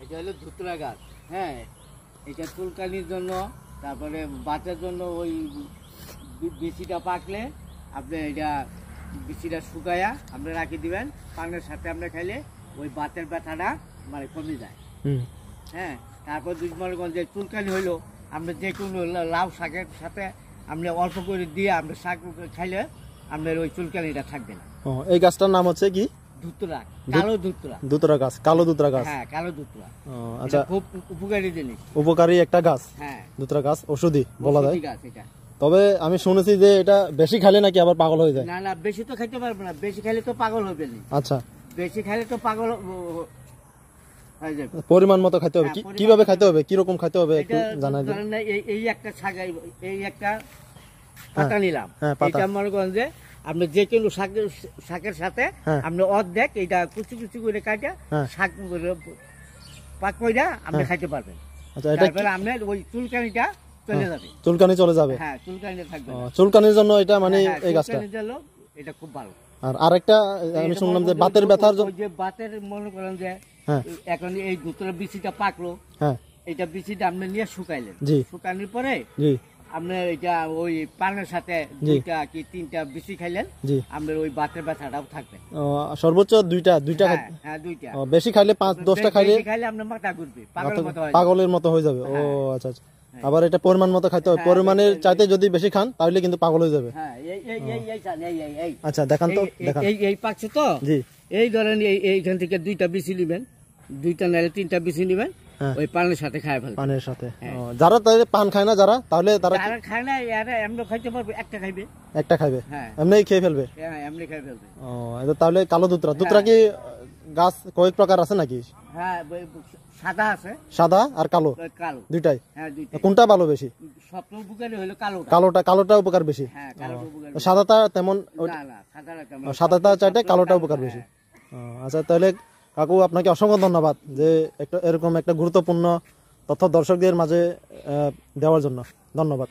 এটা হলো ধুতরা গাছ। হ্যাঁ, এটা চুলকানির জন্য, তারপরে বাচ্চার জন্য। ওই বিচিটা পাকলে আপনি এটা বিচিটা শুকায়া আপনি রাখি দিবেন, পানের সাথে আপনি খাইলে ওই বাতের ব্যথাটা মানে কমে যায়। হ্যাঁ, তারপর যদি মনে করেন যে চুলকানি হইলো, আপনি যে কোনো লাউ শাকের সাথে আপনি অল্প করে দিয়ে আপনি শাক খাইলে আপনার ওই চুলকানিটা থাকবে না। এই গাছটার নাম হচ্ছে কি? ধুতরা, কালো ধুতরা। ধুতরা গাছ, কালো ধুতরা গাছ। হ্যাঁ, কালো ধুতরা। আচ্ছা, খুব উপকারী জিনিস, উপকারী একটা গাছ। হ্যাঁ, ধুতরা গাছ ওষুধি বলা যায়। গাছ এটা। তবে আমি শুনেছি যে এটা বেশি খাইলে নাকি আবার পাগল হয়ে যায়। না না, বেশি তো খাইতে পারবে না, বেশি খাইলে তো পাগল হবে না। আচ্ছা, বেশি খাইলে তো পাগল হয়ে যাবে। পরিমাণ মতো খাইতে হবে। কিভাবে খাইতে হবে, কি রকম খাইতে হবে একটু জানাই দিন। এই একটা ছাগাই, এই একটা পাতা নিলাম। পাতা। এটা মনে করেন যে আপনি যে কোনো শাকের সাথে আপনি অর্ধেক এটা কুচি কুচি করে কাটা শাক পাক কইরা আপনি খাইতে পারবেন। আচ্ছা, এটা তারপরে আপনার ওই চুলকানিটা চলে যাবে। চুলকানি চলে যাবে। হ্যাঁ, চুলকানি থাকবে। চুলকানির জন্য এটা মানে এই গাছটা। চুলকানির জন্য এটা খুব ভালো। আর আরেকটা আমি শুনলাম যে বাতের ব্যথার জন্য, যে বাতের মনে করেন যে এখন এই দুটোর বিচিটা পাকলো, এটা বিচিটা আপনি নিয়ে শুকাইলেন, শুকানোর পরে আপনার এটা ওই পানের সাথে 2টা কি 3টা বিচি খাইলেন, আপনার ওই বাতের ব্যথাটাও থাকবে। সর্বোচ্চ 2টা? হ্যাঁ, 2টা। বেশি খাইলে 5-10টা খাইলে আপনার মাথা ঘুরবে, পাগলের মতো হয়ে যাবে। ও আচ্ছা আচ্ছা। আবার এটা পরিমাণ মতো খাইতে হবে। পরিমাণের চাইতে যদি বেশি খান তাহলে কিন্তু পাগল হয়ে যাবে। আচ্ছা, দেখান তো, দেখান। এই পাকছে তো, এই ধরেন এইখান থেকে 2টা বিচি নেবেন, 2টা নাইলে 3টা বিচি নেবেন, ওই পানের সাথে খায় ফেলবেন। পানের সাথে। যারা তাহলে পান খায় না, যারা তাহলে তারা খায় না, এরা এমনি খাইতে পারবে, একটা খাইবে, এমনি খেয়ে ফেলবে। হ্যাঁ, এমনি খেয়ে ফেলবে। এটা তাহলে কালো ধুতরা। ধুতরা কি গাছ কয়েক প্রকার আছে নাকি? হ্যাঁ, সাদা আছে, সাদা আর কালো, কালো দুইটাই। হ্যাঁ, দুইটাই। কোনটা ভালো বেশি? সবচেয়ে উপকারী হলো কালোটা। কালোটা উপকার বেশি। হ্যাঁ, কালোটা উপকার। সাদাটা তেমন না, সাদাটা চাইতে কালোটা উপকার বেশি। আচ্ছা, তাহলে কাকু আপনাকে অসংখ্য ধন্যবাদ যে এরকম একটা গুরুত্বপূর্ণ তথ্য দর্শকদের মাঝে দেওয়ার জন্য। ধন্যবাদ।